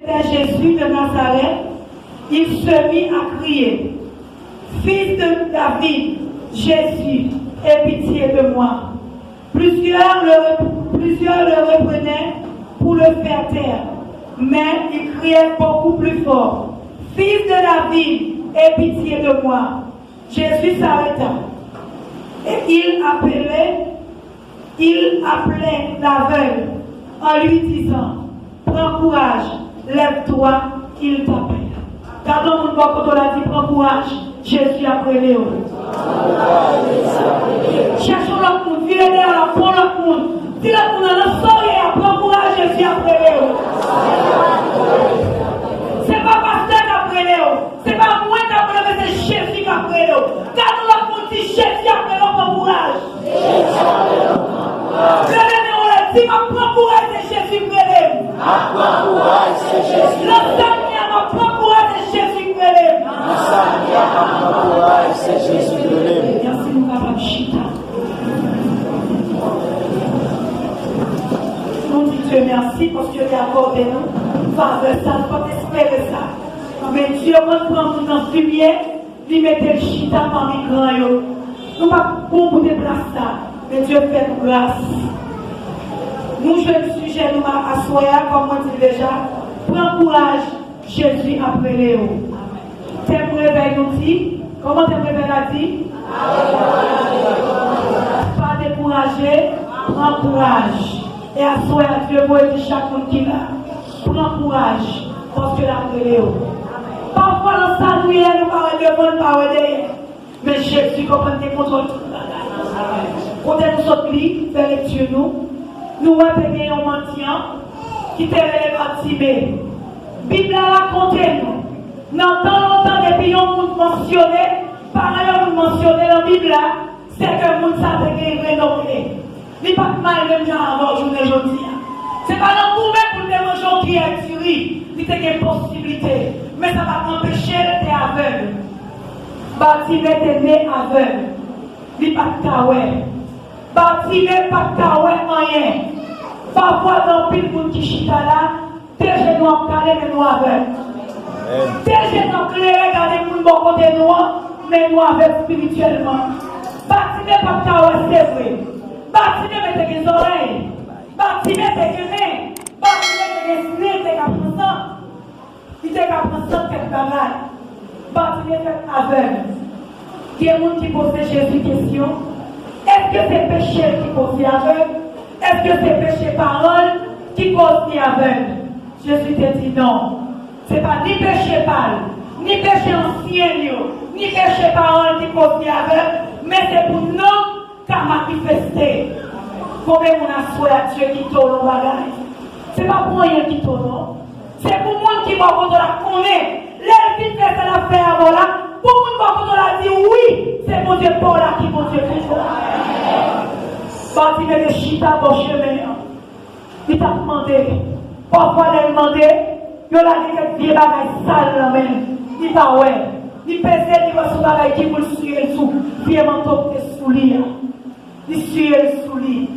Jésus de Nazareth, il se mit à crier, Fils de David, Jésus, aie pitié de moi. Plusieurs le reprenaient pour le faire taire, mais il criait beaucoup plus fort, Fils de David, aie pitié de moi. Jésus s'arrêta et il appelait l'aveugle en lui disant, prends courage, lève-toi, il t'appelle. Quand on a dit prends courage, Jésus a appelé. Cherchons l'autre monde, viens derrière, prends l'autre monde. Si l'autre monde a le prends courage, Jésus a appelé. C'est pas pasteur qui a appelé, c'est pas moi qui a appelé, mais c'est Jésus qui a appelé. Quand l'autre monde dit Jésus a appelé, prends courage. Si je prends courage, c'est Jésus qui relève. Prends courage, c'est Jésus. Prends courage, c'est Jésus qui relève. Prends courage, c'est Jésus qui relève. Merci, nous capables chita. Nous disons Dieu merci parce que tu as accordé nous. Faveur, ça, nous pas espérer ça. Mais Dieu, quand prend nous dans le fumier, il met le chita parmi les grands. Nous ne pouvons pas déplacer ça. Mais Dieu fait nous grâce. Nous, jeunes sujets, nous assoyons, comme on dit déjà, prends courage, Jésus après Léo. T'es pour réveiller nous dit, comment t'es réveillé a dit? Pas décourager, prends courage. Et assoyons Dieu pour aider chaque monde qui l'a. Prends courage, parce que l'après Léo. Parfois, dans sa nuit, nous parlons de bon, parlons derrière. Mais Jésus comprend tes contrôles tout le monde. Quand nous sommes libres, faire lecture nous. Nous avons un mendiant qui était Bartimée. La Bible a raconté nous. Dans tant longtemps, depuis on nous mentionné, par ailleurs, nous mentionné dans la Bible, c'est que nous savons rénover. Il n'y a pas de mal même avant journée aujourd'hui. Ce n'est pas dans le pour des gens qui est tué. Il y a une possibilité. Mais ça va empêcher d'être aveugle. Bartimée était né aveugle. Il n'y a pas de kawé. Bartimée pas de kawé rien. Parfois, dans le monde qui chita là, tes genoux en calé, mais nous aveugles. Tes genoux en clé, regardez le monde bon côté nous, mais nous aveugles spirituellement. Bartimée pas de kawé, c'est vrai. Bartimée mettait des oreilles. Bartimée était des mains. Bartimée était des nez, des capressants. Il était capressant, quelque bagaille. Bartimée était aveugle. Il y a des gens qui posent Jésus question. Est-ce que c'est péché qui cause aveugle? Est-ce que c'est péché parole qui cause aveugle? Jésus te dit non. Ce n'est pas ni péché parole, ni péché ancien, ni péché parole qui cause aveugle, mais c'est pour nous qu'à manifester. Combien on a souhaité à Dieu qui tourne le bagage? Ce n'est pas pour rien qui tourne. C'est pour moi qui va contre la connaître. Les vite fait ça l'affaire avant là. Pour moi qui va dit oui, c'est mon Dieu pour là qui mon Dieu fait ça. Bartimée de chita pour chemin. Il t'a demandé. Parfois, il a demandé. Il a dit que vieux bagaille sale là même. Il t'a ouais. Il pesait, il va sous bagaille qui vous le suivre sous. Vieux manteau que sous lui. Il suit sous lui.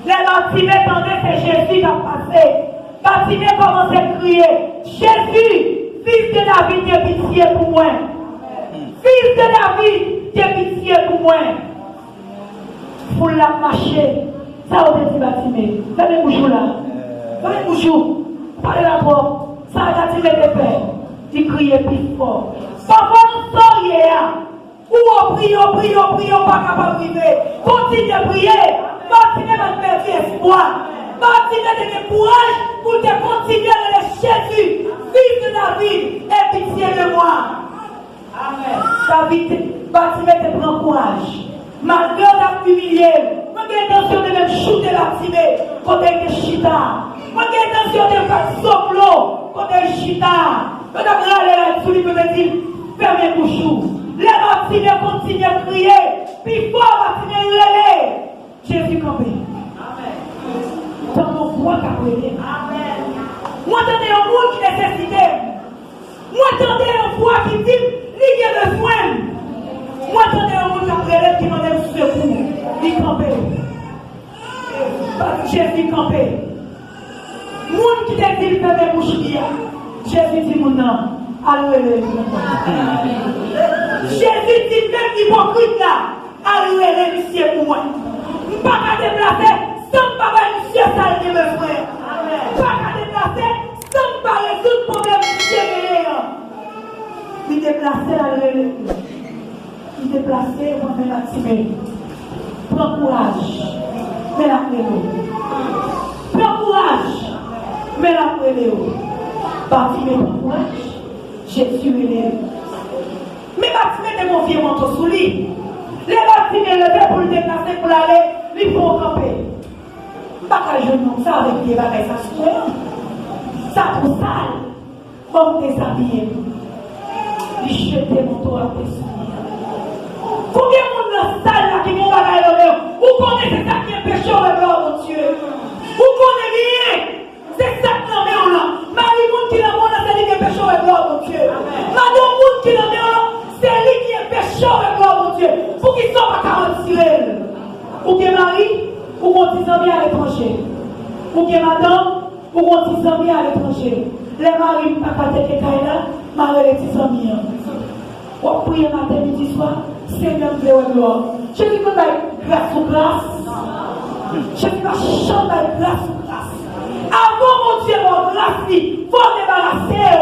Les Bartimée tendaient, c'est Jésus qui a passé. Bartimée commençait à crier, Jésus, fils de David, tu as pitié pour moi. Fils de David, tu as pitié pour moi. Pour la marcher. Ça, on dit Bartimée. Fais-le bouchou là. Fais-le bouchou. Parlez la porte. Ça, Bartimée de paix. Il criait plus fort. Parfois, nous sortons. Ou on prie, pas capable de prier. Continue à prier. Bartimée va te faire espoir. Bartimée de courage pour te continuer à aller Jésus, fils de David, aie pitié de moi. Amen. David, Bartimée te prend courage. Malgré la humilié, moi j'ai l'intention de me shooter Bartimée côté de chita. Moi j'ai l'intention de faire soplo côté de chita. Je vais aller sur lui pour me dire, fermez bouchou. Les Bartimée continuent à crier, puis fort Bartimée hurler. Jésus campé. Amen. Dans nos voix qu'après. Amen. Moi j'entendais un monde qui nécessitait. Moi j'entendais une voix qui dit, il y a besoin. Moi j'entendais un monde qui demandait secours. Il campait. Jésus campé. Monde qui te dit, fermez bouche. Jésus dit mon nom. Alléluia. Jésus dit même hypocrite là. Alléluia, monsieur pour moi. Je ne peux pas déplacer sans pas monsieur ça de mes frères. Je ne peux pas déplacer sans pas résoudre le problème monsieur. Il déplacer alléluia. Il déplacer, on va l'activer. Prends courage. Mais la prélo. Prends courage. Mais la prélo. Bartimée, prends courage. Jésus est levé. Mais Bartimée est mon vieux manteau sous lui. Les Bartimée levé pour le déplacer, pour l'aller, il faut camper. Pas qu'à genoux, ça avec des bagages, ça se fait. Ça pour sale. Comme déshabillé. Il jette mon manteau à tes souvenirs. Combien de monde dans la salle là qui vont bagaille le même? Vous connaissez ça qui est péché au rêve, mon Dieu. Vous connaissez rien. C'est ça qui est là. Marie, monde qui est là, c'est lui qui est péché au rêve, mon Dieu. Madame, monde qui est là, c'est lui qui est péché au rêve, mon Dieu. Pour qu'ils soient pas 40 tirés. Ou que Marie, ou qu'on dise amis à l'étranger. Ou que madame, ou qu'on dise amis à l'étranger. Les maris, pas qu'à tête et là, Marie, les petits amis. On prie matin, midi, soir. Seigneur, de gloire. Je dis que grâce ou grâce. Je dis que chante grâce ou grâce. Avant mon Dieu, mon grâce, il faut débarrasser.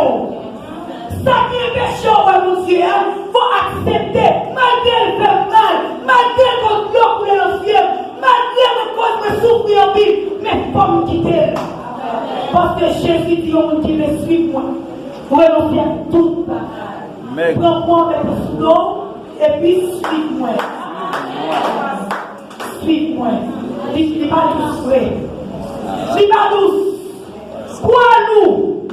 Ça qui est péché, mon Dieu, il faut accepter. Malgré le fait mal, malgré qu'on doit couler le ciel, malgré que cause me souffrir en vie, mais il faut me quitter. Parce que Jésus dit au monde qui me suit, moi, vous renoncez à tout. Prends-moi avec le sous et puis suis-moi. Suis-moi. Dis pas douce, oui. Dis pas douce. Quoi nous?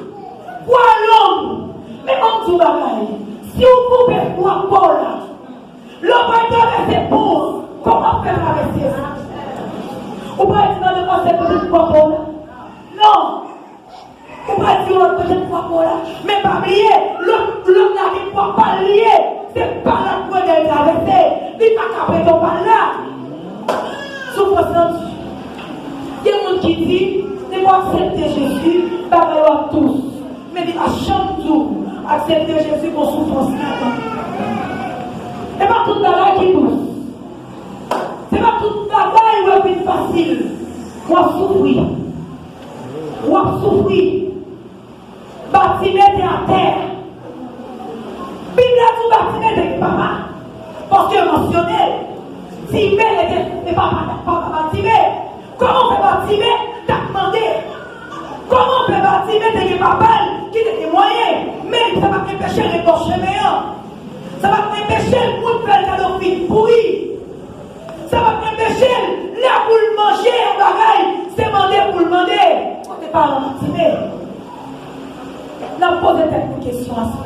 Quoi l'homme? Mais on dit bagaille. Si vous coupez quoi Paul, l'homme va traverser pour. Comment faire traverser ça? Vous pouvez dire dans le conseil peut-être quoi Paul? Non. Vous pouvez dire peut-être quoi Paul? Mais pas oublier, l'homme n'arrive pas lié. C'est pas la foi de traverser. Il n'y a pas qu'à prendre par là. Souffrance. Il y a un monde qui dit, ne pas accepter Jésus, pas à tous. Mais il va chaque jour accepter Jésus pour souffrance. Ce n'est pas toute bagaille qui pousse. Ce n'est pas toute bagaille où elle est facile. Ou à souffrir. Ou à souffrir. Bartimée est à terre. Bible a tout Bartimée de papa. Parce que mentionné, Timée était papa Bartimée. Comment fait Bartimée? T'as demandé. Comment fait Bartimée de papa qui te moyen? Mais ça va empêcher les torchers meilleurs. Ça va empêcher le monde de faire le cadeau pourri. Ça va empêcher là pour le manger un bagaille. C'est demander pour le demander. On n'est pas Bartimée. On a posé une question à ça.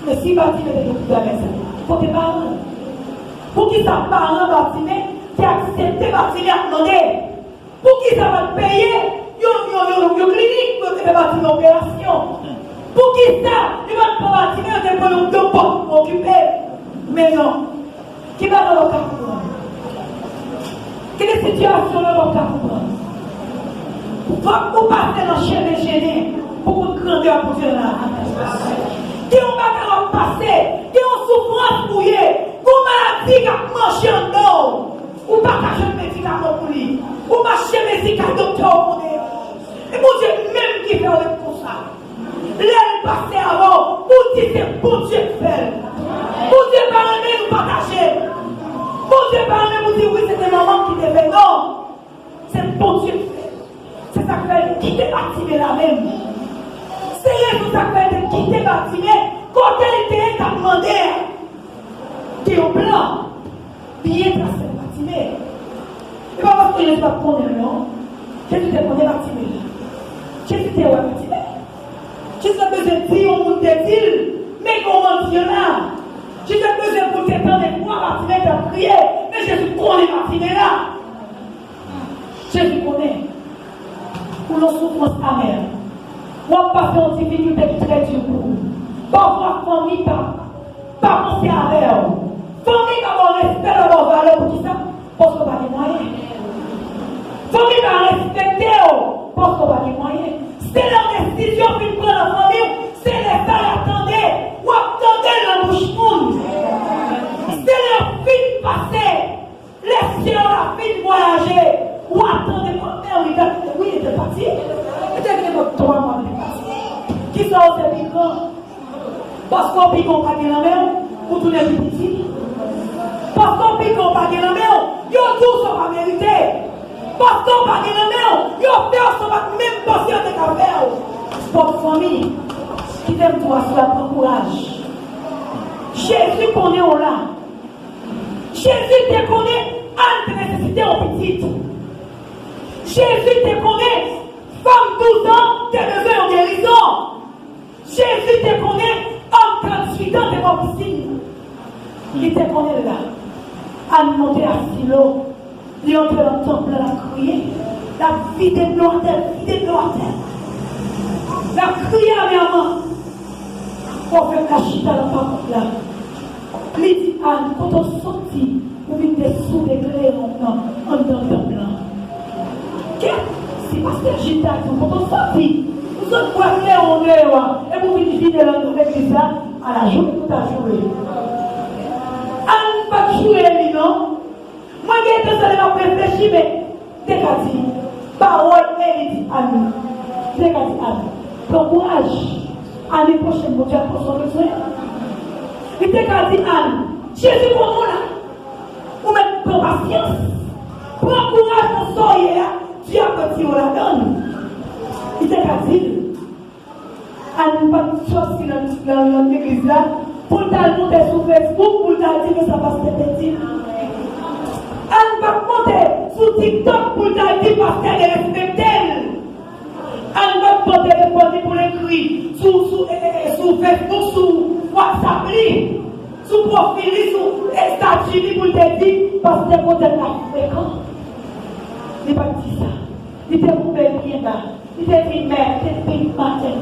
Mais si Bartimée est de la maison, il faut que parler. Pour qui ça parle Bartimée, qui accepte Bartimée à demander. Pour qui ça va payer, yo clinique pour faire Bartimée opération. Pour qui ça, il va pas Bartimée de pour occuper. Mais non. Qui va dans le cas pour moi? Quelle situation dans le cas pour moi? Pour passer dans le chemin gêné, pour une grandeur pour Dieu là. Qui ont pas passer, qui ont souffrance mouillée, pour maladie qui a mangé en eau, ou pas qu'à jeter médicament pour lui, ou marcher médicament docteur pour lui. Et mon Dieu, même qui fait avec tout ça, l'aile passée avant, pour dire c'est bon Dieu fait. Pour Dieu parler, nous partager. Pour Dieu parler, vous dire oui, c'était maman qui te fait. Non, c'est bon Dieu fait. C'est ça que fait quitter Bartimée la même. C'est tout ça fait de quitter Bartimée quand elle était à demander qui est au blanc bien tracé Bartimée. Et pas parce que je ne suis pas prendre non. Jésus te connaît Bartimée. Jésus te voit Bartimée. Jésus a besoin de dire au monde de dire mais comment Dieu là. Jésus a besoin pour te prendre des fois Bartimée t'a prié. Mais Jésus connaît Bartimée là. Jésus connaît. Pour nos souffrances amères. On passe en difficulté très dure pour vous. Parfois, famille pas penser à elle. Famille pas avoir respect de vos valeurs pour qui ça? Parce qu'on n'a pas de moyens. Famille pas respecter parce qu'on n'a pas de moyens. C'est l'investition qui prend la famille, c'est les temps attendez, ou attendez la bouche monde. C'est les filles passées, les cieux la fille voyager, ou attendez mon père, oui, il était parti. Il était venu pour 3 mois de parti. Qui sont ces piquants? Parce qu'on pique pas de la main, pour tous les petits. Parce qu'on pique pas de la main, ils ont tout sur la vérité. Parce qu'on pas de la main, ils ont fait sur la même passion de café. Votre famille, qui t'aime toi, cela prend courage. Jésus connaît on là. Jésus te connaît à te nécessiter en petite. Jésus te connaît, femme 12 ans, t'es besoin en guérison. Jésus te connaît, homme 38 ans, t'es pas possible. Il te connaît là. À monter à Silo, il entre dans le temple, la crier, la vie de Noirtel, la crier à mes amants. Pour faire la chita dans la parole là. Il dit Anne, quand on sortit, vous venez sous les clés en dans le temple là. C'est parce que j'ai dit, quand on sortit, vous êtes croisés en dehors, et vous venez vider l'église là, à la journée, tout à jouer. Anne pas jouer, non? Moi, j'ai pensé à réfléchir, mais dès qu'à dit, parole, elle dit Anne. Dès qu'à dit Anne, prends courage. L'année prochaine, mon Dieu, pour son besoin. Il dès qu'à dit Anne, Jésus, comment là? Vous mettez patience. Prends courage pour soyez là. Dieu a petit, on la donne. Il était qu'à dire, Anne pas de chose dans l'église là, pour t'aller monter sur Facebook, pour t'aller dire que ça va se petit. Anne pas monter sur TikTok, pour t'aller dire parce qu'elle est respectée. Anne va monter pour l'écrire sur Facebook, sur WhatsApp, sur profil, sur statut, pour te dire parce que vous êtes fréquent. Il n'est pas dit ça. Il était coupé bien bas. Il était dit, mais, il était dit, matin,